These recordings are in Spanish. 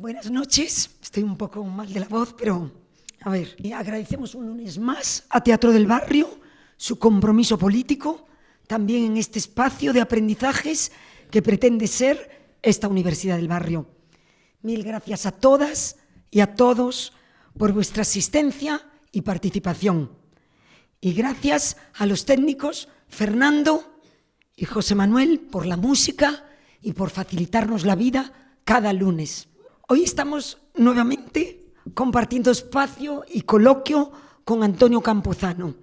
Buenas noches. Estoy un poco mal de la voz, pero a ver, agradecemos un lunes más a Teatro del Barrio su compromiso político, también en este espacio de aprendizajes que pretende ser esta Universidad del Barrio. Mil gracias a todas y a todos por vuestra asistencia y participación. Y gracias a los técnicos Fernando y José Manuel por la música y por facilitarnos la vida cada lunes. Hoy estamos nuevamente compartiendo espacio y coloquio con Antonio Campuzano,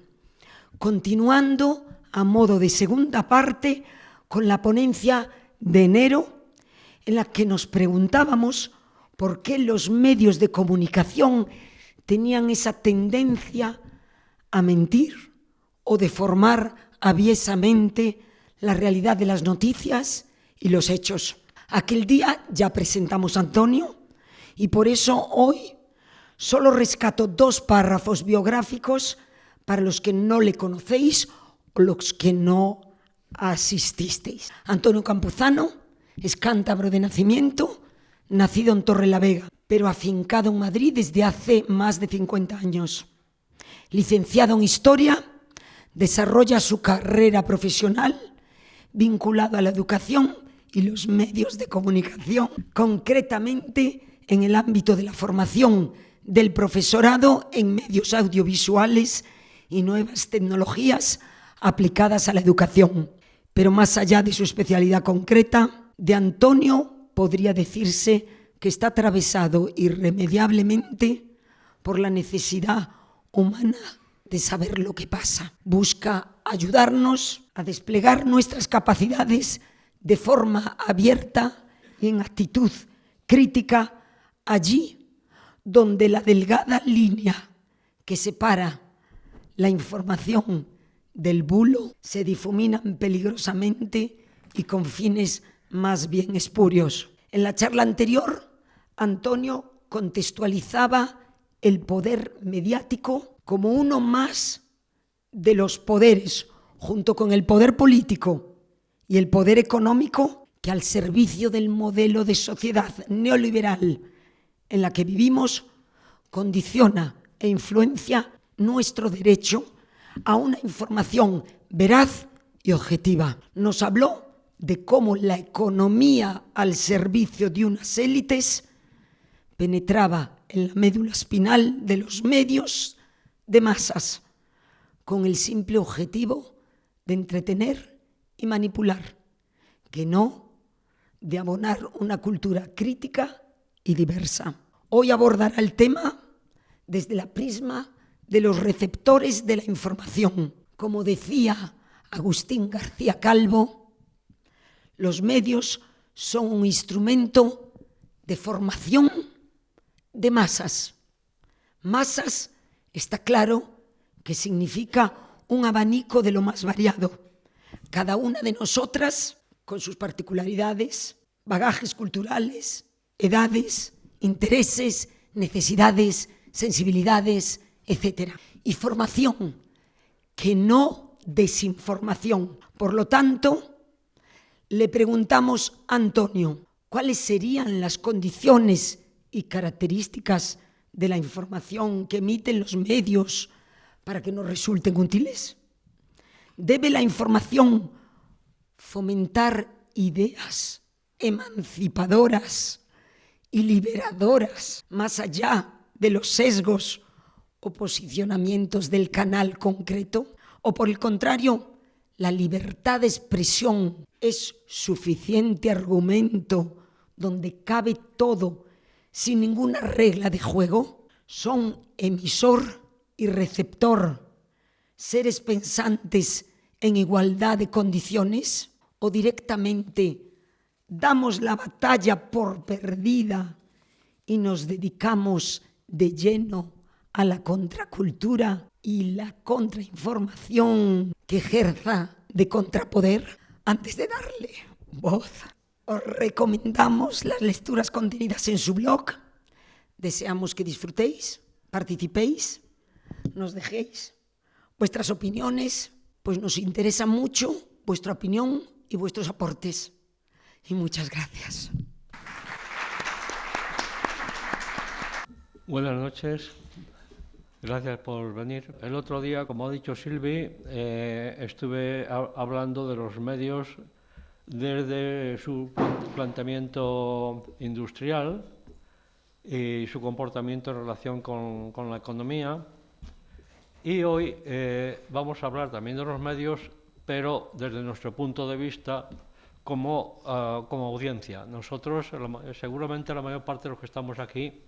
continuando a modo de segunda parte con la ponencia de enero, en la que nos preguntábamos por qué los medios de comunicación tenían esa tendencia a mentir o deformar aviesamente la realidad de las noticias y los hechos. Aquel día ya presentamos a Antonio y por eso hoy solo rescato 2 párrafos biográficos para los que no le conocéis o los que no asististeis. Antonio Campuzano es cántabro de nacimiento, nacido en Torrelavega, pero afincado en Madrid desde hace más de 50 años. Licenciado en Historia, desarrolla su carrera profesional vinculado a la educación y los medios de comunicación, concretamente en el ámbito de la formación del profesorado en medios audiovisuales y nuevas tecnologías aplicadas a la educación. Pero más allá de su especialidad concreta, de Antonio podría decirse que está atravesado irremediablemente por la necesidad humana de saber lo que pasa. Busca ayudarnos a desplegar nuestras capacidades de forma abierta y en actitud crítica allí donde la delgada línea que separa la información del bulo se difuminan peligrosamente y con fines más bien espurios. En la charla anterior, Antonio contextualizaba el poder mediático como uno más de los poderes, junto con el poder político y el poder económico, que al servicio del modelo de sociedad neoliberal en la que vivimos, condiciona e influencia nuestro derecho a una información veraz y objetiva. Nos habló de cómo la economía al servicio de unas élites penetraba en la médula espinal de los medios de masas, con el simple objetivo de entretener y manipular, que no de abonar una cultura crítica y diversa. Hoy abordará el tema desde la prisma de los receptores de la información. Como decía Agustín García Calvo, los medios son un instrumento de formación de masas. Masas, está claro que significa un abanico de lo más variado. Cada una de nosotras, con sus particularidades, bagajes culturales, edades, intereses, necesidades, sensibilidades, etc. Y formación, que no desinformación. Por lo tanto, le preguntamos a Antonio, ¿cuáles serían las condiciones y características de la información que emiten los medios para que nos resulten útiles? ¿Debe la información fomentar ideas emancipadoras y liberadoras más allá de los sesgos o posicionamientos del canal concreto? ¿O por el contrario, la libertad de expresión es suficiente argumento donde cabe todo sin ninguna regla de juego? ¿Son emisor y receptor seres pensantes en igualdad de condiciones? ¿O directamente damos la batalla por perdida y nos dedicamos de lleno a la contracultura y la contrainformación que ejerza de contrapoder? Antes de darle voz, os recomendamos las lecturas contenidas en su blog. Deseamos que disfrutéis, participéis, nos dejéis vuestras opiniones, pues nos interesa mucho vuestra opinión y vuestros aportes. Y muchas gracias. Buenas noches, gracias por venir. El otro día, como ha dicho Silvi, estuve hablando de los medios desde su planteamiento industrial y su comportamiento en relación con la economía. Y hoy vamos a hablar también de los medios, pero desde nuestro punto de vista como audiencia. Nosotros, seguramente la mayor parte de los que estamos aquí,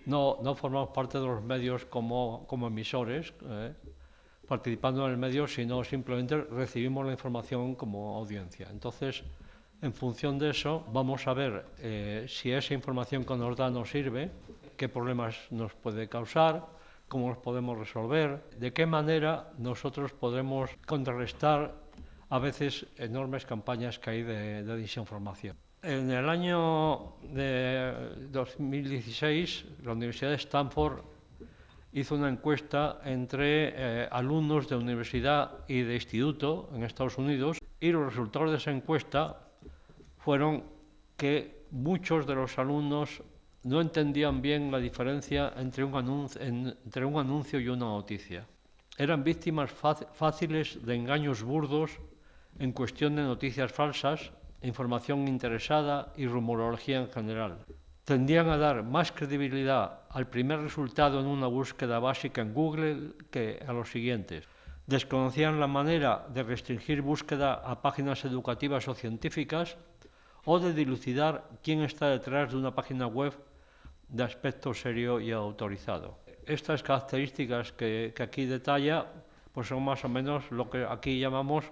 no formamos parte de los medios como emisores, participando en el medio, sino simplemente recibimos la información como audiencia. Entonces, en función de eso, vamos a ver si esa información que nos da nos sirve, qué problemas nos puede causar, cómo los podemos resolver, de qué manera nosotros podemos contrarrestar a veces enormes campañas que hay de desinformación. En el año de 2016, la Universidad de Stanford hizo una encuesta entre alumnos de universidad y de instituto en Estados Unidos, y los resultados de esa encuesta fueron que muchos de los alumnos no entendían bien la diferencia entre un anuncio y una noticia. Eran víctimas fáciles de engaños burdos en cuestión de noticias falsas, información interesada y rumorología en general. Tendían a dar más credibilidad al primer resultado en una búsqueda básica en Google que a los siguientes. Desconocían la manera de restringir búsqueda a páginas educativas o científicas, o de dilucidar quién está detrás de una página web de aspecto serio y autorizado. Estas características que aquí detalla pues son más o menos lo que aquí llamamos,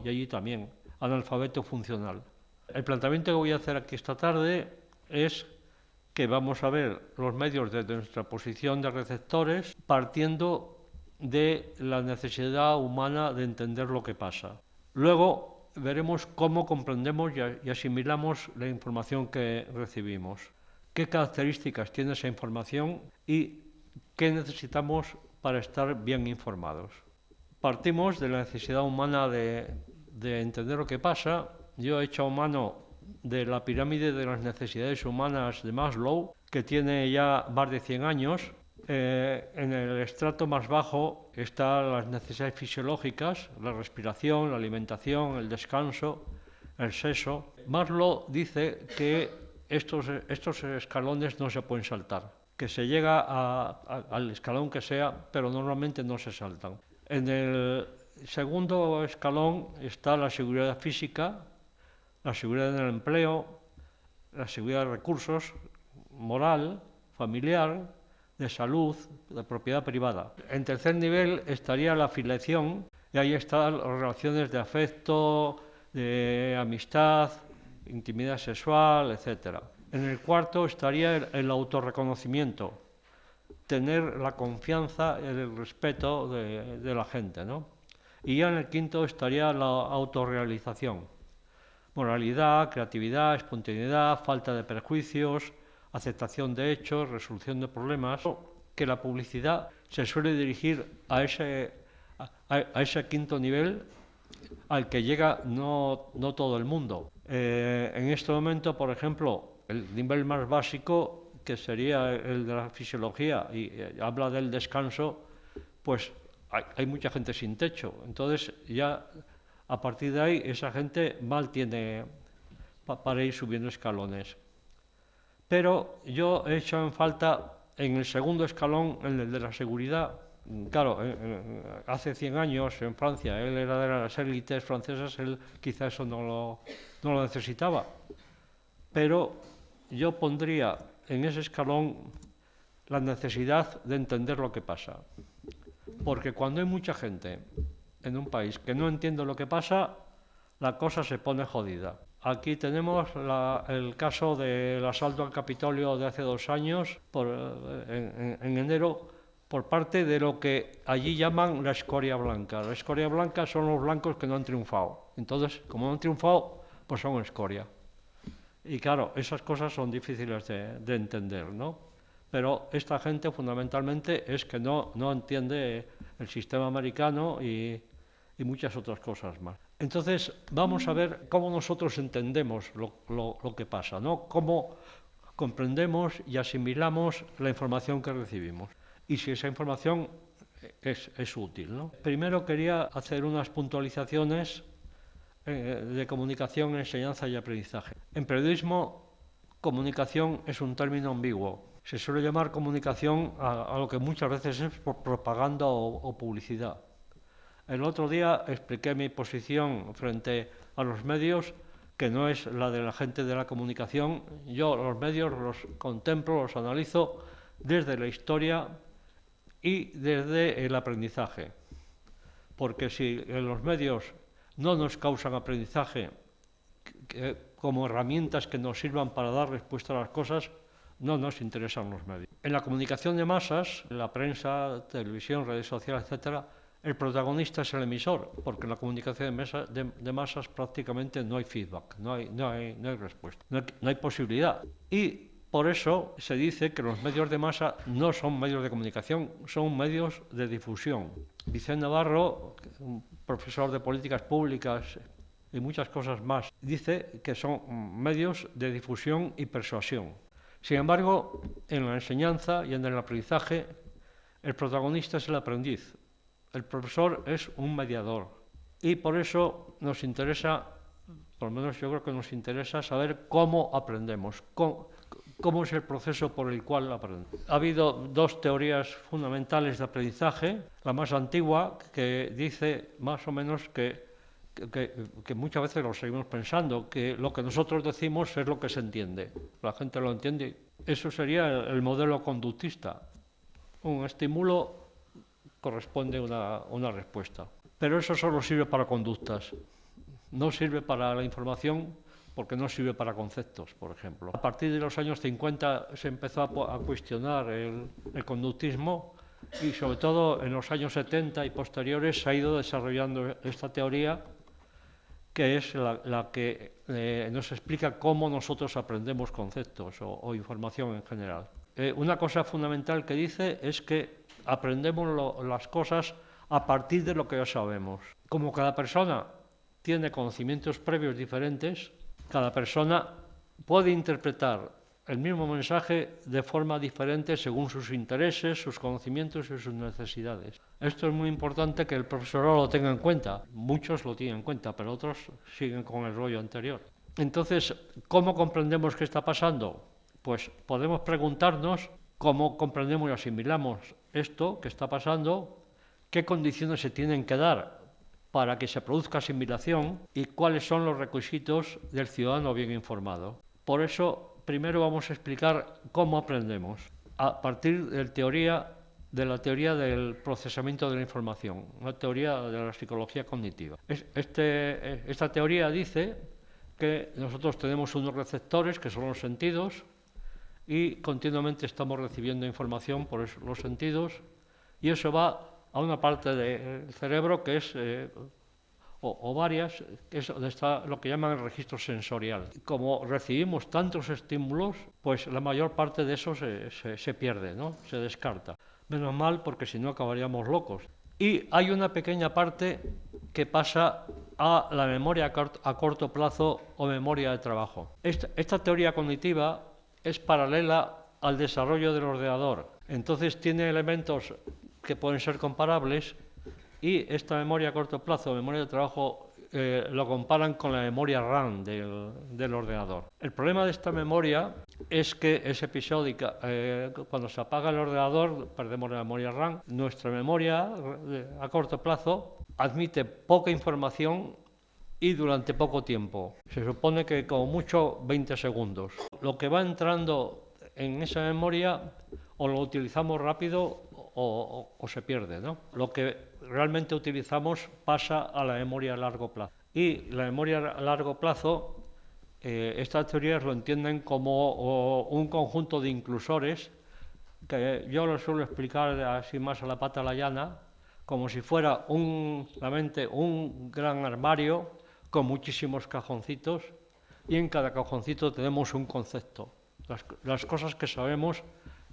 y allí también, analfabeto funcional. El planteamiento que voy a hacer aquí esta tarde es que vamos a ver los medios desde nuestra posición de receptores, partiendo de la necesidad humana de entender lo que pasa. Luego veremos cómo comprendemos y asimilamos la información que recibimos, qué características tiene esa información y qué necesitamos para estar bien informados. Partimos de la necesidad humana de entender lo que pasa. Yo he echado mano de la pirámide de las necesidades humanas de Maslow, que tiene ya más de 100 años. En el estrato más bajo están las necesidades fisiológicas, la respiración, la alimentación, el descanso, el sexo. Maslow dice que estos escalones no se pueden saltar, que se llega al escalón que sea, pero normalmente no se saltan. En el segundo escalón está la seguridad física, la seguridad en el empleo, la seguridad de recursos, moral, familiar, de salud, de propiedad privada. En tercer nivel estaría la afiliación, y ahí están las relaciones de afecto, de amistad, intimidad sexual, etc. En el cuarto estaría el autorreconocimiento, tener la confianza y el respeto de la gente, ¿no? Y ya en el quinto estaría la autorrealización. Moralidad, creatividad, espontaneidad, falta de prejuicios, aceptación de hechos, resolución de problemas. Que la publicidad se suele dirigir a ese quinto nivel al que llega no todo el mundo. En este momento, por ejemplo, el nivel más básico, que sería el de la fisiología, y habla del descanso, pues hay mucha gente sin techo. Entonces ya a partir de ahí esa gente mal tiene para ir subiendo escalones. Pero yo he hecho en falta en el segundo escalón, en el de la seguridad. Claro, hace 100 años en Francia, él era de las élites francesas, él quizá eso no lo necesitaba. Pero yo pondría en ese escalón la necesidad de entender lo que pasa. Porque cuando hay mucha gente en un país que no entiende lo que pasa, la cosa se pone jodida. Aquí tenemos el caso del asalto al Capitolio de hace 2 años, en enero, por parte de lo que allí llaman la escoria blanca. La escoria blanca son los blancos que no han triunfado. Entonces, como no han triunfado, pues son escoria. Y claro, esas cosas son difíciles de entender, ¿no? Pero esta gente fundamentalmente es que no entiende el sistema americano y muchas otras cosas más. Entonces, vamos a ver cómo nosotros entendemos lo que pasa, ¿no? comprendemos y asimilamos la información que recibimos y si esa información es útil, ¿no? Primero quería hacer unas puntualizaciones de comunicación, enseñanza y aprendizaje. En periodismo, comunicación es un término ambiguo. Se suele llamar comunicación a lo que muchas veces es por propaganda o publicidad. El otro día expliqué mi posición frente a los medios, que no es la de la gente de la comunicación. Yo los medios los contemplo, los analizo desde la historia y desde el aprendizaje. Porque si los medios no nos causan aprendizaje como herramientas que nos sirvan para dar respuesta a las cosas, no nos interesan los medios. En la comunicación de masas, en la prensa, televisión, redes sociales, etcétera, el protagonista es el emisor, porque en la comunicación de masas prácticamente no hay feedback, no hay respuesta, no hay posibilidad. Y por eso se dice que los medios de masa no son medios de comunicación, son medios de difusión. Vicente Navarro, un profesor de políticas públicas y muchas cosas más, dice que son medios de difusión y persuasión. Sin embargo, en la enseñanza y en el aprendizaje, el protagonista es el aprendiz. El profesor es un mediador y por eso nos interesa, por lo menos yo creo que nos interesa saber cómo aprendemos, cómo es el proceso por el cual aprendemos. Ha habido dos teorías fundamentales de aprendizaje. La más antigua, que dice más o menos que muchas veces lo seguimos pensando, que lo que nosotros decimos es lo que se entiende. La gente lo entiende. Eso sería el modelo conductista. Un estímulo corresponde una respuesta. Pero eso solo sirve para conductas. No sirve para la información porque no sirve para conceptos, por ejemplo. A partir de los años 50 se empezó a cuestionar el conductismo y sobre todo en los años 70 y posteriores se ha ido desarrollando esta teoría que es la que nos explica cómo nosotros aprendemos conceptos o información en general. Una cosa fundamental que dice es que aprendemos las cosas a partir de lo que ya sabemos. Como cada persona tiene conocimientos previos diferentes, cada persona puede interpretar el mismo mensaje de forma diferente según sus intereses, sus conocimientos y sus necesidades. Esto es muy importante que el profesorado lo tenga en cuenta. Muchos lo tienen en cuenta, pero otros siguen con el rollo anterior. Entonces, ¿cómo comprendemos qué está pasando? Pues podemos preguntarnos cómo comprendemos y asimilamos esto que está pasando, qué condiciones se tienen que dar para que se produzca asimilación y cuáles son los requisitos del ciudadano bien informado. Por eso, primero vamos a explicar cómo aprendemos, a partir de la teoría del procesamiento de la información, una teoría de la psicología cognitiva. Esta teoría dice que nosotros tenemos unos receptores, que son los sentidos, y continuamente estamos recibiendo información por los sentidos, y eso va a una parte del cerebro que es, o varias, que es donde está lo que llaman el registro sensorial. Como recibimos tantos estímulos, pues la mayor parte de eso se pierde, ¿no? Se descarta. Menos mal, porque si no acabaríamos locos. Y hay una pequeña parte que pasa a la memoria a corto plazo o memoria de trabajo. Esta teoría cognitiva es paralela al desarrollo del ordenador. Entonces tiene elementos que pueden ser comparables y esta memoria a corto plazo, memoria de trabajo, lo comparan con la memoria RAM del ordenador. El problema de esta memoria es que es episódica. Cuando se apaga el ordenador, perdemos la memoria RAM. Nuestra memoria a corto plazo admite poca información y durante poco tiempo. Se supone que como mucho 20 segundos. Lo que va entrando en esa memoria o lo utilizamos rápido o se pierde, ¿no? Lo que realmente utilizamos pasa a la memoria a largo plazo. Y la memoria a largo plazo, estas teorías lo entienden como un conjunto de inclusores, que yo lo suelo explicar así más a la pata a la llana, como si fuera la mente un gran armario con muchísimos cajoncitos, y en cada cajoncito tenemos un concepto, las cosas que sabemos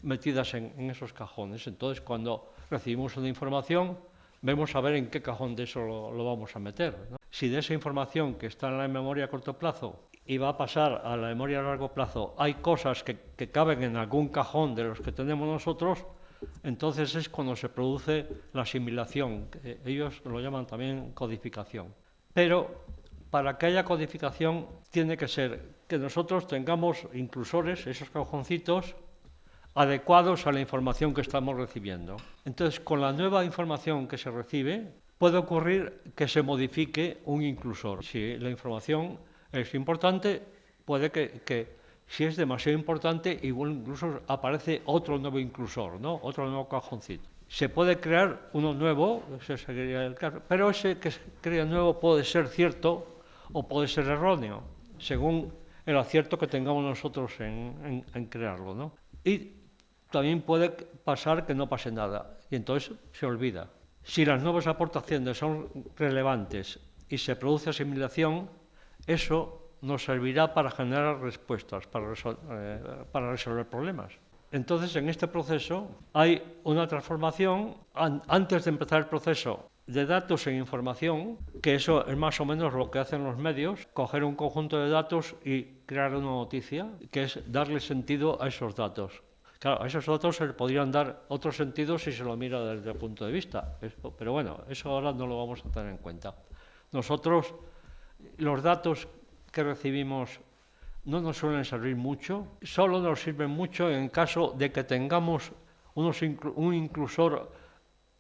metidas en esos cajones. Entonces, cuando recibimos una información, vemos a ver en qué cajón de eso lo vamos a meter, ¿no? Si de esa información que está en la memoria a corto plazo y va a pasar a la memoria a largo plazo, hay cosas que caben en algún cajón de los que tenemos nosotros, entonces es cuando se produce la asimilación. Ellos lo llaman también codificación. Pero para que haya codificación tiene que ser que nosotros tengamos inclusores, esos cajoncitos, adecuados a la información que estamos recibiendo. Entonces, con la nueva información que se recibe, puede ocurrir que se modifique un inclusor. Si la información es importante, puede que si es demasiado importante, igual incluso aparece otro nuevo inclusor, ¿no? Otro nuevo cajoncito. Se puede crear uno nuevo, ese sería el caso, pero ese que se crea nuevo puede ser cierto o puede ser erróneo, según el acierto que tengamos nosotros en crearlo, ¿no? Y también puede pasar que no pase nada, y entonces se olvida. Si las nuevas aportaciones son relevantes y se produce asimilación, eso nos servirá para generar respuestas, para resolver problemas. Entonces, en este proceso hay una transformación, antes de empezar el proceso, de datos en información, que eso es más o menos lo que hacen los medios, coger un conjunto de datos y crear una noticia, que es darle sentido a esos datos. Claro, a esos datos se le podrían dar otro sentido si se lo mira desde el punto de vista, pero bueno, eso ahora no lo vamos a tener en cuenta. Nosotros, los datos que recibimos no nos suelen servir mucho, solo nos sirven mucho en caso de que tengamos un inclusor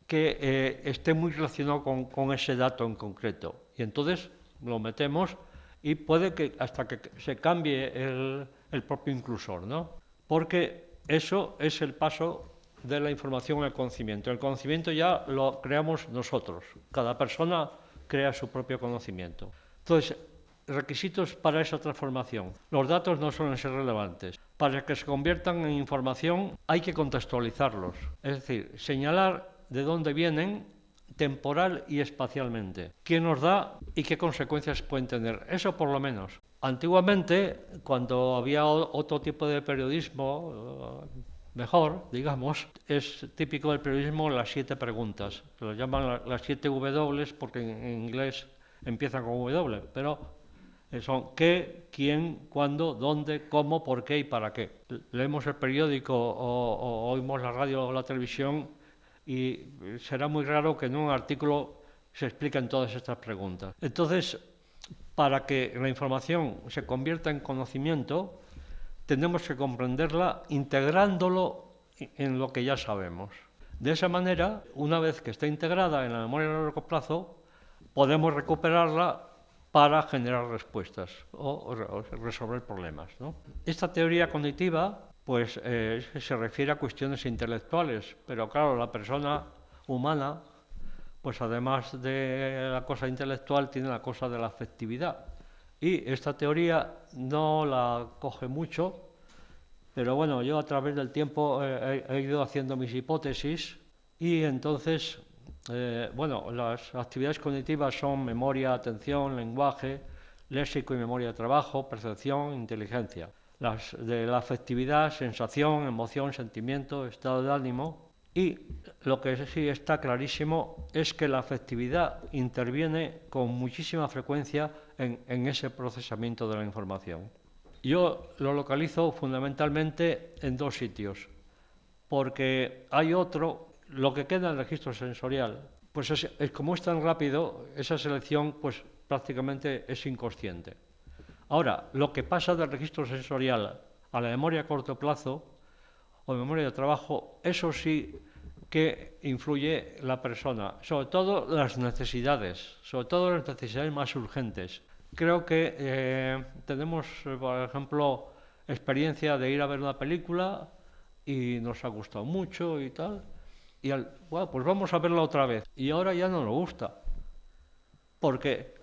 que esté muy relacionado con ese dato en concreto. Y entonces lo metemos y puede que hasta que se cambie el propio inclusor, ¿no? Porque eso es el paso de la información al conocimiento. El conocimiento ya lo creamos nosotros. Cada persona crea su propio conocimiento. Entonces, requisitos para esa transformación. Los datos no suelen ser relevantes. Para que se conviertan en información hay que contextualizarlos. Es decir, señalar de dónde vienen temporal y espacialmente. ¿Quién nos da y qué consecuencias pueden tener? Eso por lo menos. Antiguamente, cuando había otro tipo de periodismo mejor, digamos, es típico del periodismo las 7 preguntas. Lo llaman las 7 W porque en inglés empiezan con W, pero son qué, quién, cuándo, dónde, cómo, por qué y para qué. Leemos el periódico o oímos la radio o la televisión y será muy raro que en un artículo se expliquen todas estas preguntas. Entonces, para que la información se convierta en conocimiento, tenemos que comprenderla integrándolo en lo que ya sabemos. De esa manera, una vez que está integrada en la memoria a largo plazo, podemos recuperarla para generar respuestas o resolver problemas, ¿no? Esta teoría cognitiva pues, se refiere a cuestiones intelectuales, pero claro, la persona humana, pues además de la cosa intelectual, tiene la cosa de la afectividad. Y esta teoría no la coge mucho, pero bueno, yo a través del tiempo he ido haciendo mis hipótesis y entonces, bueno, las actividades cognitivas son memoria, atención, lenguaje, léxico y memoria de trabajo, percepción, inteligencia. Las de la afectividad, sensación, emoción, sentimiento, estado de ánimo. Y lo que sí está clarísimo es que la afectividad interviene con muchísima frecuencia en ese procesamiento de la información. Yo lo localizo fundamentalmente en 2 sitios, porque hay otro, lo que queda en el registro sensorial, pues como es tan rápido, esa selección pues prácticamente es inconsciente. Ahora, lo que pasa del registro sensorial a la memoria a corto plazo o memoria de trabajo, eso sí que influye la persona, sobre todo las necesidades, más urgentes. Creo que tenemos, por ejemplo, experiencia de ir a ver una película y nos ha gustado mucho y tal, y bueno, pues vamos a verla otra vez, y ahora ya no nos gusta. ¿Por qué?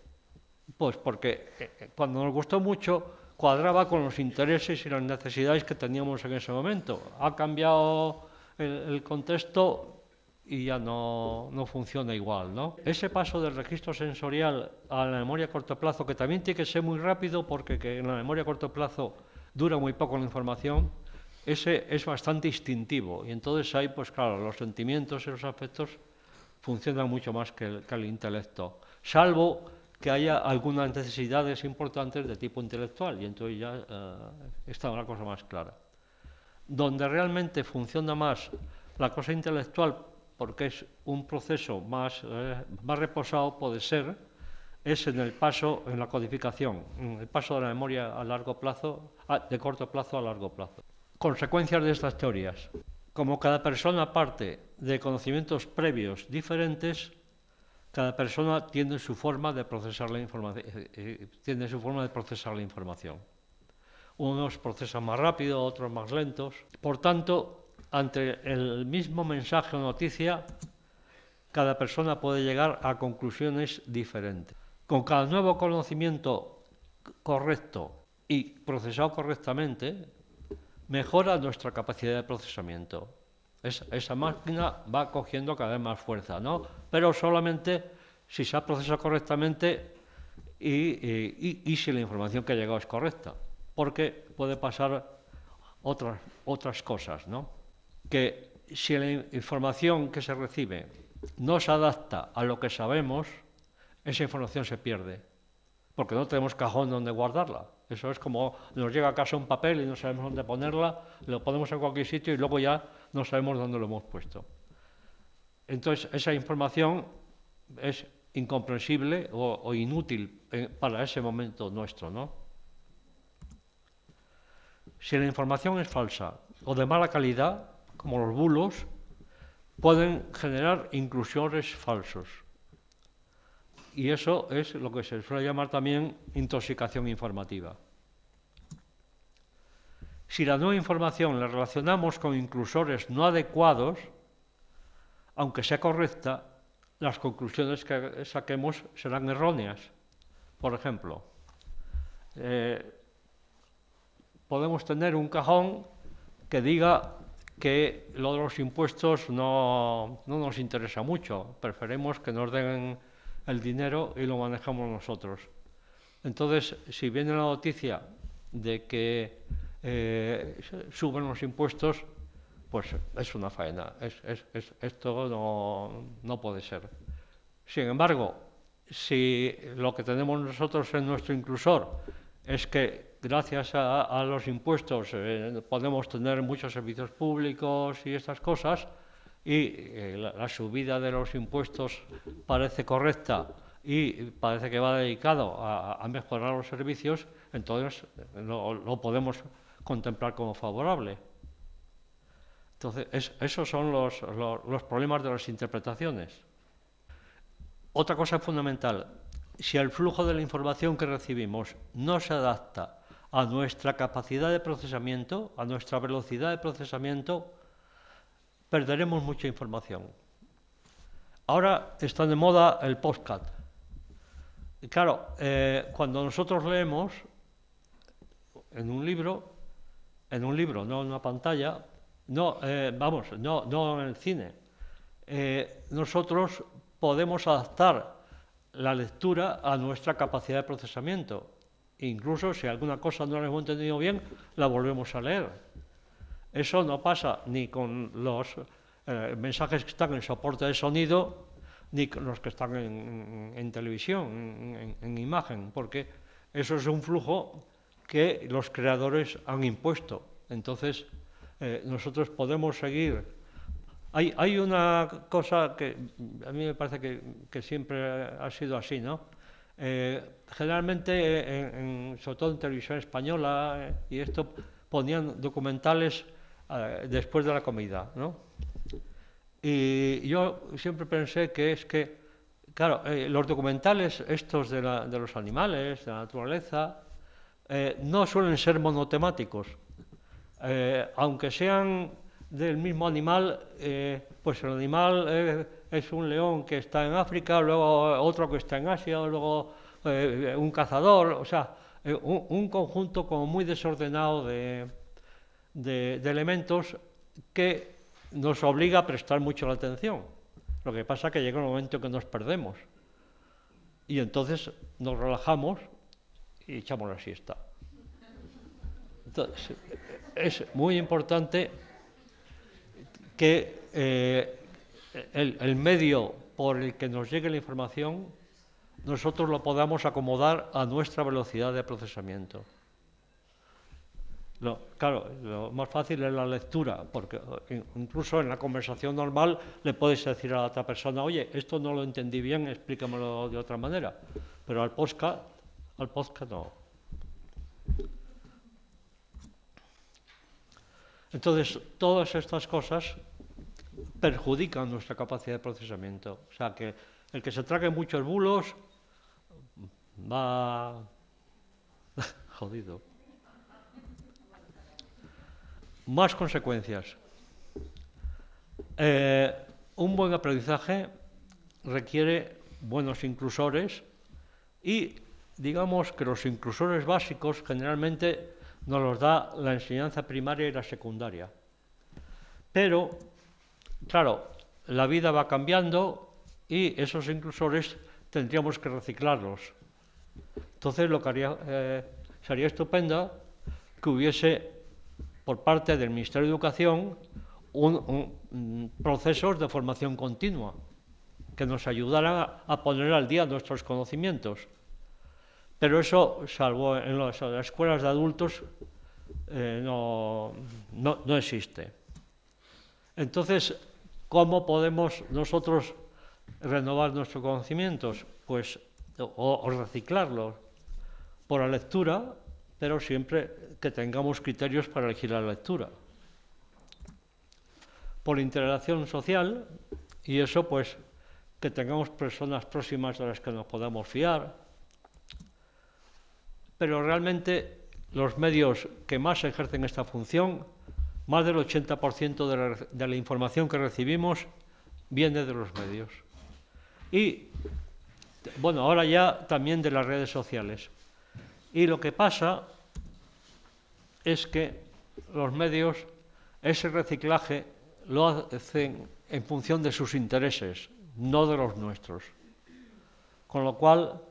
Pues porque cuando nos gustó mucho cuadraba con los intereses y las necesidades que teníamos en ese momento. Ha cambiado el contexto y ya no funciona igual, ¿no? Ese paso del registro sensorial a la memoria a corto plazo, que también tiene que ser muy rápido porque en la memoria a corto plazo dura muy poco la información, ese es bastante instintivo y entonces ahí, pues claro, los sentimientos y los afectos funcionan mucho más que el intelecto, salvo que haya algunas necesidades importantes de tipo intelectual, y entonces ya está una cosa más clara. Donde realmente funciona más la cosa intelectual, porque es un proceso más reposado, puede ser, es en el paso, en la codificación, en el paso de la memoria a largo plazo, de corto plazo a largo plazo. Consecuencias de estas teorías. Como cada persona parte de conocimientos previos diferentes, cada persona tiene su forma de procesar la información. Unos procesan más rápido, otros más lentos. Por tanto, ante el mismo mensaje o noticia, cada persona puede llegar a conclusiones diferentes. Con cada nuevo conocimiento correcto y procesado correctamente, mejora nuestra capacidad de procesamiento. Esa máquina va cogiendo cada vez más fuerza, ¿no? Pero solamente si se ha procesado correctamente y si la información que ha llegado es correcta, porque puede pasar otras cosas, ¿no? Que si la información que se recibe no se adapta a lo que sabemos, esa información se pierde, porque no tenemos cajón donde guardarla. Eso es como nos llega a casa un papel y no sabemos dónde ponerla, lo ponemos en cualquier sitio y luego ya no sabemos dónde lo hemos puesto. Entonces, esa información es incomprensible o inútil para ese momento nuestro, ¿no? Si la información es falsa o de mala calidad, como los bulos, pueden generar inclusores falsos. Y eso es lo que se suele llamar también intoxicación informativa. Si la nueva información la relacionamos con inclusores no adecuados, aunque sea correcta, las conclusiones que saquemos serán erróneas. Por ejemplo, podemos tener un cajón que diga que lo de los impuestos no nos interesa mucho, preferimos que nos den el dinero y lo manejamos nosotros. Entonces, si viene la noticia de que suben los impuestos, pues es una faena, esto no puede ser. Sin embargo, si lo que tenemos nosotros en nuestro inclusor es que gracias a los impuestos podemos tener muchos servicios públicos y estas cosas, y la subida de los impuestos parece correcta y parece que va dedicado a mejorar los servicios, entonces lo podemos contemplar como favorable. Entonces, esos son los problemas de las interpretaciones. Otra cosa fundamental, si el flujo de la información que recibimos no se adapta a nuestra capacidad de procesamiento, a nuestra velocidad de procesamiento, perderemos mucha información. Ahora está de moda el podcast. Y claro, cuando nosotros leemos en un libro, no en una pantalla, no en el cine, nosotros podemos adaptar la lectura a nuestra capacidad de procesamiento. Incluso si alguna cosa no la hemos entendido bien, la volvemos a leer. Eso no pasa ni con los mensajes que están en soporte de sonido, ni con los que están en televisión, en imagen, porque eso es un flujo que los creadores han impuesto. Entonces, nosotros podemos seguir. Hay una cosa que a mí me parece que siempre ha sido así, ¿no? Generalmente, sobre todo en televisión española, y esto, ponían documentales después de la comida, ¿no? Y yo siempre pensé que claro, los documentales estos de los animales, de la naturaleza, no suelen ser monotemáticos. Aunque sean del mismo animal, pues el animal es un león que está en África, luego otro que está en Asia, luego un cazador, o sea, un conjunto como muy desordenado de elementos que nos obliga a prestar mucho la atención. Lo que pasa es que llega un momento en que nos perdemos y entonces nos relajamos y echamos la siesta. Entonces, es muy importante que el medio por el que nos llegue la información nosotros lo podamos acomodar a nuestra velocidad de procesamiento. Claro, lo más fácil es la lectura, porque incluso en la conversación normal le puedes decir a la otra persona, oye, esto no lo entendí bien, explícamelo de otra manera, pero al podcast no. Entonces, todas estas cosas perjudican nuestra capacidad de procesamiento. O sea, que el que se trague muchos bulos va jodido. Más consecuencias. Un buen aprendizaje requiere buenos inclusores y digamos que los inclusores básicos generalmente nos los da la enseñanza primaria y la secundaria. Pero, claro, la vida va cambiando y esos inclusores tendríamos que reciclarlos. Entonces, lo que sería estupendo que hubiese, por parte del Ministerio de Educación, procesos de formación continua que nos ayudaran a poner al día nuestros conocimientos. Pero eso, salvo en las escuelas de adultos, no existe. Entonces, ¿cómo podemos nosotros renovar nuestros conocimientos? Pues, o reciclarlos por la lectura, pero siempre que tengamos criterios para elegir la lectura. Por interacción social, y eso pues que tengamos personas próximas de las que nos podamos fiar, pero realmente los medios que más ejercen esta función, más del 80% de la información que recibimos viene de los medios. Y, bueno, ahora ya también de las redes sociales. Y lo que pasa es que los medios, ese reciclaje lo hacen en función de sus intereses, no de los nuestros. Con lo cual,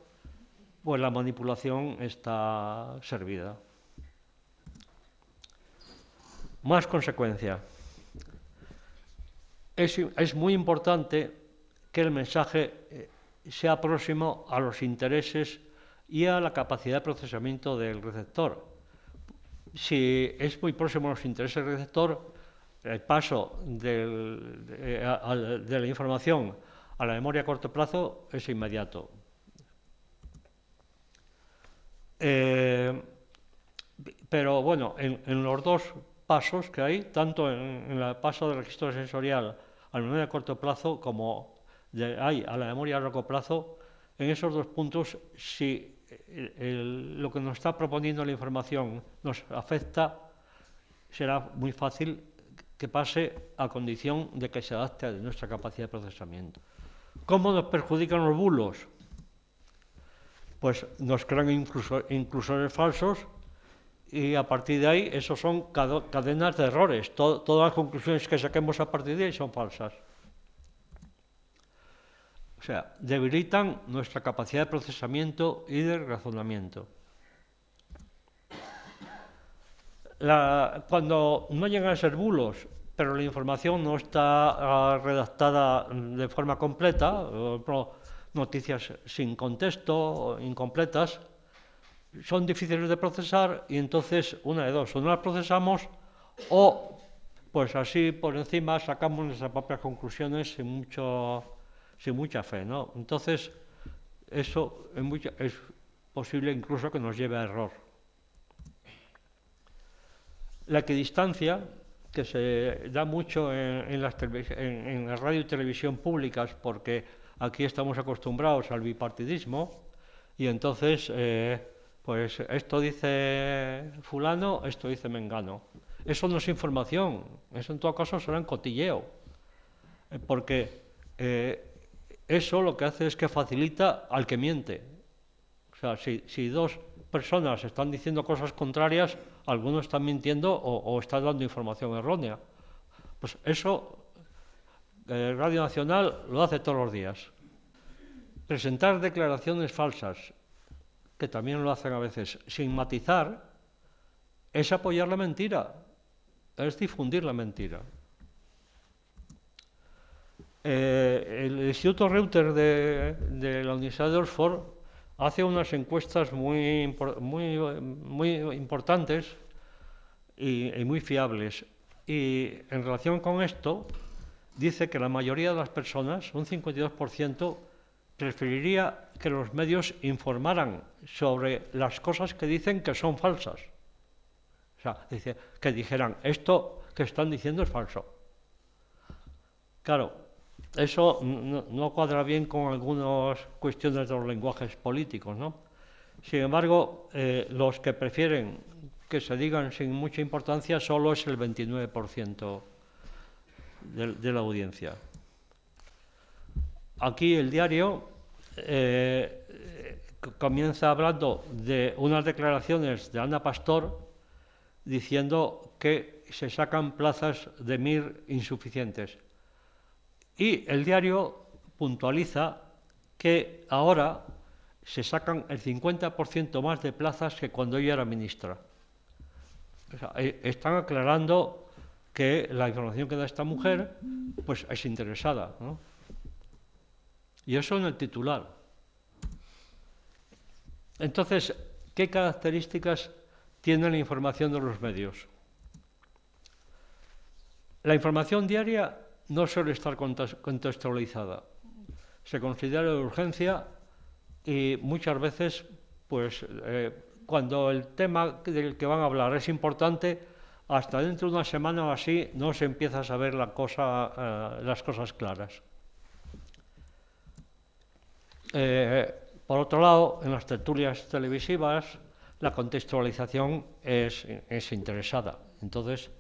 pues la manipulación está servida. Más consecuencia. Es muy importante que el mensaje sea próximo a los intereses y a la capacidad de procesamiento del receptor. Si es muy próximo a los intereses del receptor, el paso de la información a la memoria a corto plazo es inmediato. Pero bueno, en los dos pasos que hay, tanto en el paso del registro sensorial a la memoria a corto plazo como hay a la memoria a largo plazo, en esos dos puntos, si lo que nos está proponiendo la información nos afecta, será muy fácil que pase a condición de que se adapte a nuestra capacidad de procesamiento. ¿Cómo nos perjudican los bulos? Pues nos crean inclusores falsos y a partir de ahí esos son cadenas de errores. Todas las conclusiones que saquemos a partir de ahí son falsas. O sea, debilitan nuestra capacidad de procesamiento y de razonamiento. Cuando no llegan a ser bulos, pero la información no está redactada de forma completa, por ejemplo, noticias sin contexto, incompletas, son difíciles de procesar y entonces una de dos, o no las procesamos o pues así por encima sacamos nuestras propias conclusiones sin mucha fe, ¿no? Entonces eso es posible incluso que nos lleve a error. La equidistancia, que se da mucho en la radio y televisión públicas, porque aquí estamos acostumbrados al bipartidismo, y entonces, pues esto dice fulano, esto dice mengano. Eso no es información, eso en todo caso será un cotilleo, porque eso lo que hace es que facilita al que miente. O sea, si dos personas están diciendo cosas contrarias, algunos están mintiendo o están dando información errónea. Pues eso Radio Nacional lo hace todos los días. Presentar declaraciones falsas, que también lo hacen a veces, sin matizar, es apoyar la mentira, es difundir la mentira. El Instituto Reuters de la Universidad de Oxford hace unas encuestas muy importantes y muy fiables. Y en relación con esto, dice que la mayoría de las personas, un 52%, preferiría que los medios informaran sobre las cosas que dicen que son falsas. O sea, dice, que dijeran, esto que están diciendo es falso. Claro, eso no cuadra bien con algunas cuestiones de los lenguajes políticos, ¿no? Sin embargo, los que prefieren que se digan sin mucha importancia solo es el 29% de la audiencia. Aquí el diario comienza hablando de unas declaraciones de Ana Pastor diciendo que se sacan plazas de MIR insuficientes. Y el diario puntualiza que ahora se sacan el 50% más de plazas que cuando ella era ministra. O sea, están aclarando que la información que da esta mujer pues es interesada, ¿no? Y eso en el titular. Entonces, ¿qué características tiene la información de los medios? La información diaria no suele estar contextualizada. Se considera de urgencia y muchas veces, pues, cuando el tema del que van a hablar es importante, hasta dentro de una semana o así no se empieza a saber las cosas claras. Por otro lado, en las tertulias televisivas, la contextualización es interesada. Entonces,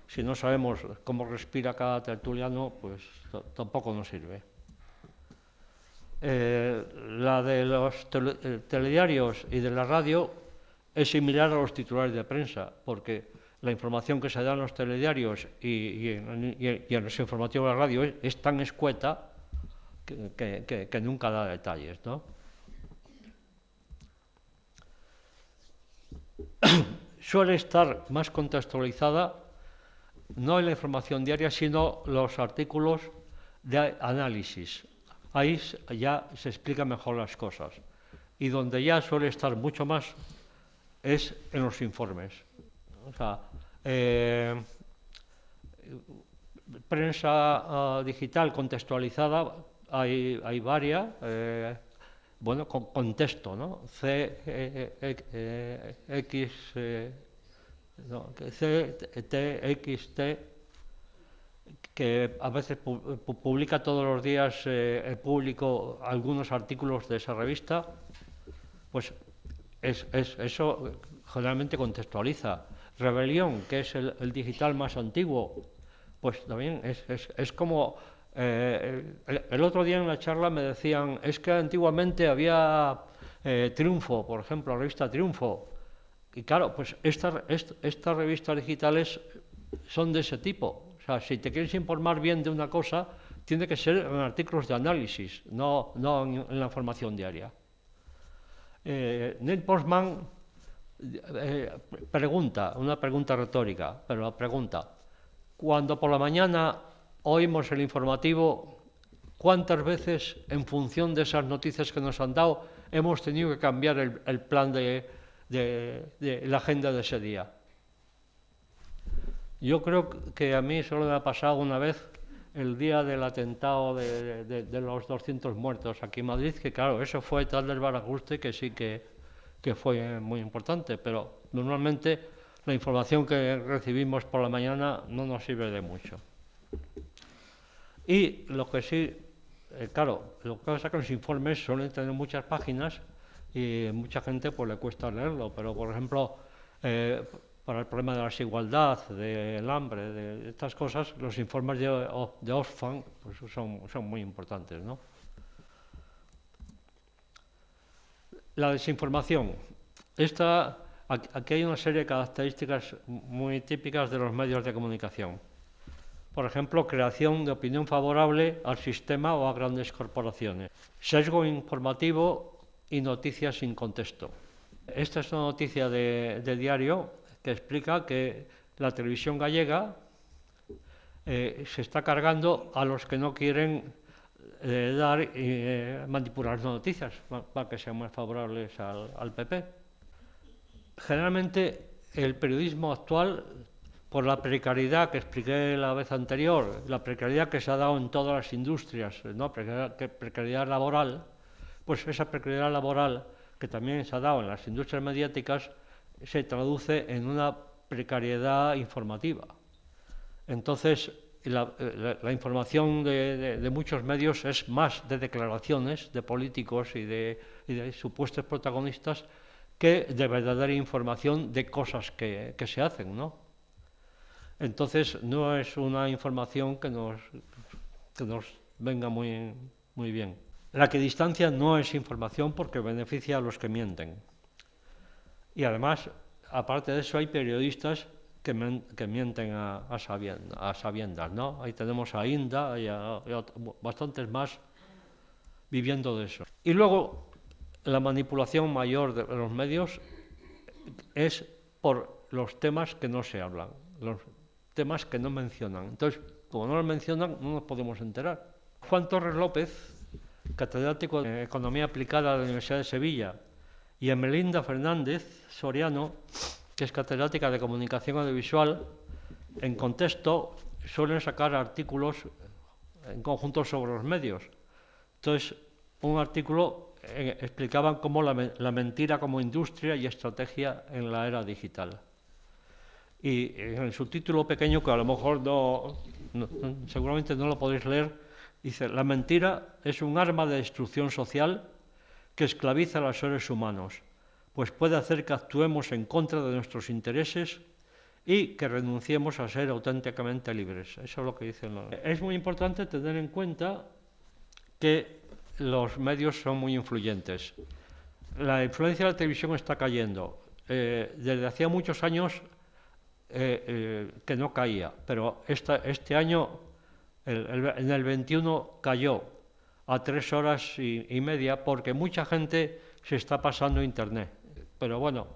si no sabemos cómo respira cada tertuliano, pues tampoco nos sirve. La de los telediarios y de la radio es similar a los titulares de prensa, porque la información que se da en los telediarios y en los informativos de la radio es tan escueta que nunca da detalles, ¿no? Suele estar más contextualizada no en la información diaria, sino los artículos de análisis. Ahí ya se explican mejor las cosas. Y donde ya suele estar mucho más es en los informes. O sea, prensa digital contextualizada, hay varias, bueno, con texto, ¿no? CTXT, que a veces publica todos los días el público algunos artículos de esa revista, pues eso generalmente contextualiza. Rebelión, que es el digital más antiguo, pues también es como... el otro día en una charla me decían, es que antiguamente había Triunfo, por ejemplo, la revista Triunfo. Y claro, pues estas revistas digitales son de ese tipo. O sea, si te quieres informar bien de una cosa, tiene que ser en artículos de análisis, no en la información diaria. Neil Postman pregunta, una pregunta retórica, pero pregunta, cuando por la mañana oímos el informativo, ¿cuántas veces en función de esas noticias que nos han dado hemos tenido que cambiar el plan de la agenda de ese día? Yo creo que a mí solo me ha pasado una vez el día del atentado de los 200 muertos aquí en Madrid, que claro, eso fue tal desbarajuste que sí que fue muy importante, pero normalmente la información que recibimos por la mañana no nos sirve de mucho. Y lo que sí, claro, lo que pasa es que los informes suelen tener muchas páginas y mucha gente pues le cuesta leerlo, pero por ejemplo, para el problema de la desigualdad, del hambre, de estas cosas, los informes de Oxfam pues son muy importantes, ¿no? La desinformación. Aquí hay una serie de características muy típicas de los medios de comunicación. Por ejemplo, creación de opinión favorable al sistema o a grandes corporaciones. Sesgo informativo y noticias sin contexto. Esta es una noticia de diario que explica que la televisión gallega se está cargando a los que no quieren dar y manipular las noticias para que sean más favorables al PP. Generalmente el periodismo actual, por la precariedad que expliqué la vez anterior, la precariedad que se ha dado en todas las industrias, ¿no? Precariedad laboral, pues esa precariedad laboral que también se ha dado en las industrias mediáticas se traduce en una precariedad informativa. Entonces, la información de muchos medios es más de declaraciones de políticos y de supuestos protagonistas que de verdadera información de cosas que se hacen, ¿no? Entonces, no es una información que nos venga muy bien. La equidistancia no es información porque beneficia a los que mienten. Y además, aparte de eso, hay periodistas que mienten a sabiendas, ¿no? Ahí tenemos a Inda y a bastantes más viviendo de eso. Y luego, la manipulación mayor de los medios es por los temas que no se hablan, los temas que no mencionan. Entonces, como no los mencionan, no nos podemos enterar. Juan Torres López, catedrático de Economía Aplicada de la Universidad de Sevilla, y Emelinda Fernández Soriano, que es catedrática de Comunicación Audiovisual, en Contexto suelen sacar artículos en conjunto sobre los medios. Entonces, un artículo explicaban cómo la mentira como industria y estrategia en la era digital. Y en el subtítulo pequeño, que a lo mejor seguramente no lo podéis leer, dice: la mentira es un arma de destrucción social que esclaviza a los seres humanos, pues puede hacer que actuemos en contra de nuestros intereses y que renunciemos a ser auténticamente libres. Eso es lo que dicen. Es muy importante tener en cuenta que los medios son muy influyentes. La influencia de la televisión está cayendo. Desde hacía muchos años que no caía, pero este año, en el 21, cayó a 3 horas y media porque mucha gente se está pasando a Internet. Pero bueno,